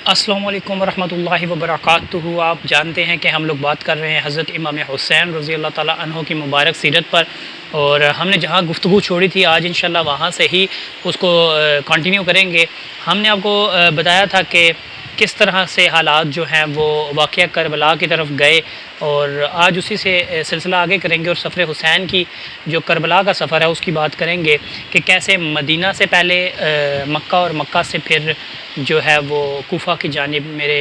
السلام علیکم ورحمۃ اللہ وبرکاتہ۔ آپ جانتے ہیں کہ ہم لوگ بات کر رہے ہیں حضرت امام حسین رضی اللہ تعالیٰ عنہ کی مبارک سیرت پر، اور ہم نے جہاں گفتگو چھوڑی تھی آج انشاءاللہ وہاں سے ہی اس کو کنٹینیو کریں گے۔ ہم نے آپ کو بتایا تھا کہ کس طرح سے حالات جو ہیں وہ واقعہ کربلا کی طرف گئے، اور آج اسی سے سلسلہ آگے کریں گے، اور سفر حسین کی جو کربلا کا سفر ہے اس کی بات کریں گے کہ کیسے مدینہ سے پہلے مکہ اور مکہ سے پھر جو ہے وہ کوفہ کی جانب میرے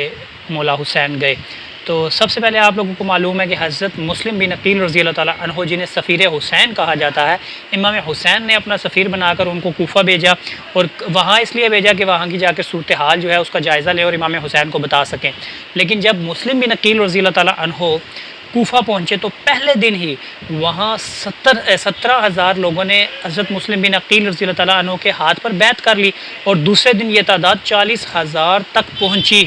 مولا حسین گئے۔ تو سب سے پہلے آپ لوگوں کو معلوم ہے کہ حضرت مسلم بن عقیل رضی اللہ تعالیٰ عنہ جنہیں سفیر حسین کہا جاتا ہے، امام حسین نے اپنا سفیر بنا کر ان کو کوفہ بھیجا، اور وہاں اس لیے بھیجا کہ وہاں کی جا کے صورتحال جو ہے اس کا جائزہ لے اور امام حسین کو بتا سکیں۔ لیکن جب مسلم بن عقیل رضی اللہ تعالیٰ عنہ کوفہ پہنچے تو پہلے دن ہی وہاں 17,000 لوگوں نے حضرت مسلم بن عقیل رضی اللہ تعالیٰ عنہ کے ہاتھ پر بیعت کر لی، اور دوسرے دن یہ تعداد 40,000 تک پہنچی۔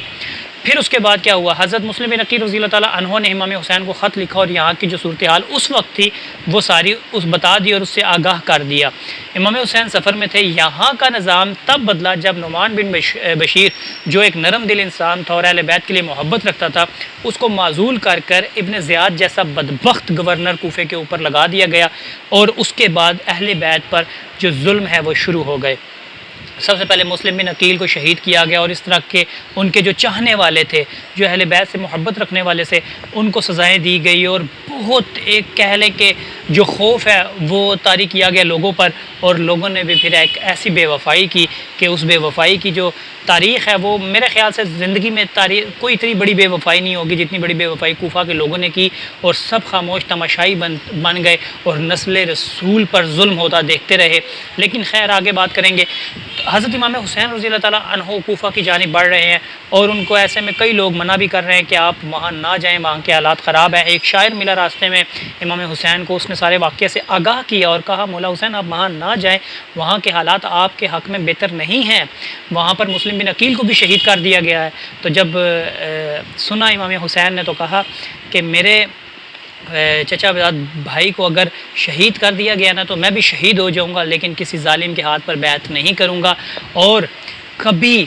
پھر اس کے بعد کیا ہوا، حضرت مسلم بن عقیل رضی اللہ تعالیٰ عنہ نے امام حسین کو خط لکھا اور یہاں کی جو صورتحال اس وقت تھی وہ ساری بتا دی اور اس سے آگاہ کر دیا۔ امام حسین سفر میں تھے، یہاں کا نظام تب بدلا جب نعمان بن بشیر جو ایک نرم دل انسان تھا اور اہل بیت کے لیے محبت رکھتا تھا، اس کو معزول کر کر ابن زیاد جیسا بدبخت گورنر کوفے کے اوپر لگا دیا گیا، اور اس کے بعد اہل بیت پر جو ظلم ہے وہ شروع ہو گئے۔ سب سے پہلے مسلم بن عقیل کو شہید کیا گیا، اور اس طرح کے ان کے جو چاہنے والے تھے، جو اہل بیت سے محبت رکھنے والے سے، ان کو سزائیں دی گئی، اور بہت ایک کہہ لیں کہ جو خوف ہے وہ طاری کیا گیا لوگوں پر، اور لوگوں نے بھی پھر ایک ایسی بے وفائی کی کہ اس بے وفائی کی جو تاریخ ہے وہ میرے خیال سے زندگی میں کوئی اتنی بڑی بے وفائی نہیں ہوگی جتنی بڑی بے وفائی کوفہ کے لوگوں نے کی، اور سب خاموش تماشائی بن گئے اور نسل رسول پر ظلم ہوتا دیکھتے رہے۔ لیکن خیر آگے بات کریں گے۔ حضرت امام حسین رضی اللہ تعالیٰ عنہ کوفہ کی جانب بڑھ رہے ہیں، اور ان کو ایسے میں کئی لوگ منع بھی کر رہے ہیں کہ آپ وہاں نہ جائیں، وہاں کے حالات خراب ہیں۔ ایک شاعر ملا راستے میں امام حسین کو، اس نے سارے واقعے سے آگاہ کیا اور کہا مولا حسین آپ وہاں نہ جائیں، وہاں کے حالات آپ کے حق میں بہتر نہیں ہیں، وہاں پر مسلم بن عقیل کو بھی شہید کر دیا گیا ہے۔ تو جب سنا امام حسین نے تو کہا کہ میرے چچا بھائی کو اگر شہید کر دیا گیا نا تو میں بھی شہید ہو جاؤں گا، لیکن کسی ظالم کے ہاتھ پر بیعت نہیں کروں گا، اور کبھی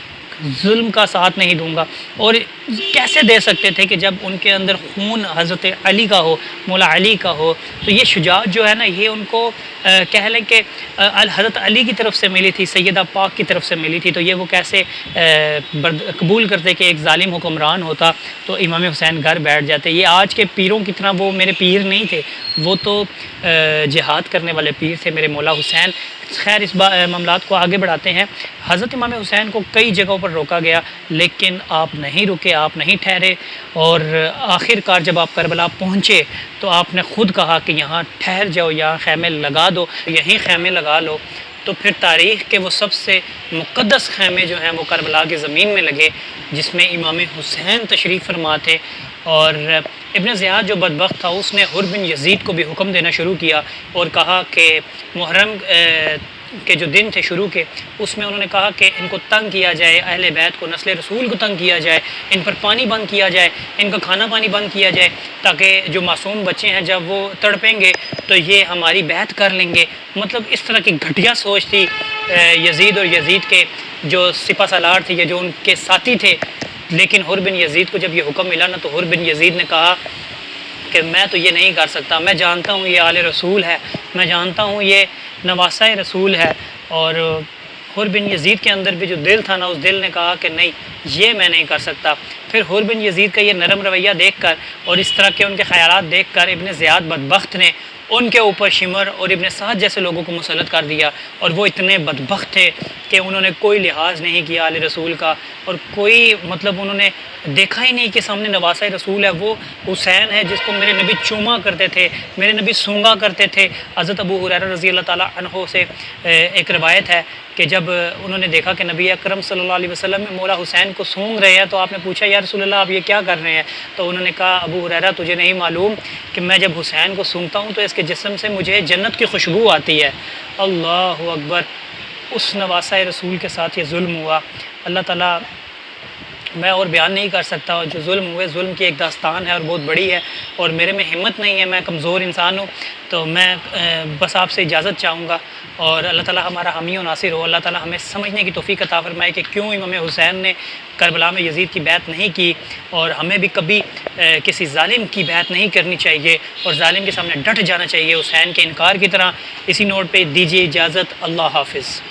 ظلم کا ساتھ نہیں دوں گا۔ اور کیسے دے سکتے تھے کہ جب ان کے اندر خون حضرت علی کا ہو، مولا علی کا ہو، تو یہ شجاعت جو ہے نا یہ ان کو کہہ لیں کہ حضرت علی کی طرف سے ملی تھی، سیدہ پاک کی طرف سے ملی تھی، تو یہ وہ کیسے قبول کرتے کہ ایک ظالم حکمران ہوتا تو امام حسین گھر بیٹھ جاتے۔ یہ آج کے پیروں کی طرح وہ میرے پیر نہیں تھے، وہ تو جہاد کرنے والے پیر تھے میرے مولا حسین۔ خیر اس معاملات کو آگے بڑھاتے ہیں۔ حضرت امام حسین کو کئی جگہوں پر روکا گیا، لیکن آپ نہیں رکے، آپ نہیں ٹھہرے، اور آخر کار جب آپ کربلا پہنچے تو آپ نے خود کہا کہ یہاں ٹھہر جاؤ، یہاں خیمے لگا دو، یہیں خیمے لگا لو۔ تو پھر تاریخ کے وہ سب سے مقدس خیمے جو ہیں وہ کربلا کی زمین میں لگے، جس میں امام حسین تشریف فرما تھے۔ اور ابن زیاد جو بدبخت تھا اس نے حر بن یزید کو بھی حکم دینا شروع کیا، اور کہا کہ محرم کے جو دن تھے شروع کے، اس میں انہوں نے کہا کہ ان کو تنگ کیا جائے، اہل بیت کو، نسل رسول کو تنگ کیا جائے، ان پر پانی بند کیا جائے، ان کا کھانا پانی بند کیا جائے، تاکہ جو معصوم بچے ہیں جب وہ تڑپیں گے تو یہ ہماری بیعت کر لیں گے۔ مطلب اس طرح کی گھٹیا سوچ تھی یزید اور یزید کے جو سپہ سالار تھے یا جو ان کے ساتھی تھے۔ لیکن حر بن یزید کو جب یہ حکم ملا نا تو حر بن یزید نے کہا کہ میں تو یہ نہیں کر سکتا، میں جانتا ہوں یہ آل رسول ہے، میں جانتا ہوں یہ نواسہ رسول ہے۔ اور حر بن یزید کے اندر بھی جو دل تھا نا اس دل نے کہا کہ نہیں یہ میں نہیں کر سکتا۔ پھر حر بن یزید کا یہ نرم رویہ دیکھ کر اور اس طرح کے ان کے خیالات دیکھ کر ابن زیاد بدبخت نے ان کے اوپر شمر اور ابن سعد جیسے لوگوں کو مسلط کر دیا، اور وہ اتنے بدبخت تھے کہ انہوں نے کوئی لحاظ نہیں کیا آل رسول کا، اور کوئی مطلب انہوں نے دیکھا ہی نہیں کہ سامنے نواسہ رسول ہے، وہ حسین ہے جس کو میرے نبی چوما کرتے تھے، میرے نبی سونگا کرتے تھے۔ حضرت ابو ہریرہ رضی اللہ تعالیٰ عنہ سے ایک روایت ہے کہ جب انہوں نے دیکھا کہ نبی اکرم صلی اللہ علیہ وسلم مولا حسین کو سونگ رہے ہیں تو آپ نے پوچھا یا رسول اللہ آپ یہ کیا کر رہے ہیں؟ تو انہوں نے کہا ابو ہریرہ تجھے نہیں معلوم کہ میں جب حسین کو سونگتا ہوں تو اس کے جسم سے مجھے جنت کی خوشبو آتی ہے۔ اللہ اکبر! اس نواسہ رسول کے ساتھ یہ ظلم ہوا، اللہ تعالیٰ میں اور بیان نہیں کر سکتا۔ جو ظلم ہوئے، ظلم کی ایک داستان ہے اور بہت بڑی ہے، اور میرے میں ہمت نہیں ہے، میں کمزور انسان ہوں، تو میں بس آپ سے اجازت چاہوں گا اور اللہ تعالیٰ ہمارا حامی و ناصر ہو۔ اللہ تعالیٰ ہمیں سمجھنے کی توفیق عطا فرمائے کہ کیوں امام حسین نے کربلا میں یزید کی بیعت نہیں کی، اور ہمیں بھی کبھی کسی ظالم کی بیعت نہیں کرنی چاہیے اور ظالم کے سامنے ڈٹ جانا چاہیے حسین کے انکار کی طرح۔ اسی نوٹ پہ دیجیے اجازت، اللہ حافظ۔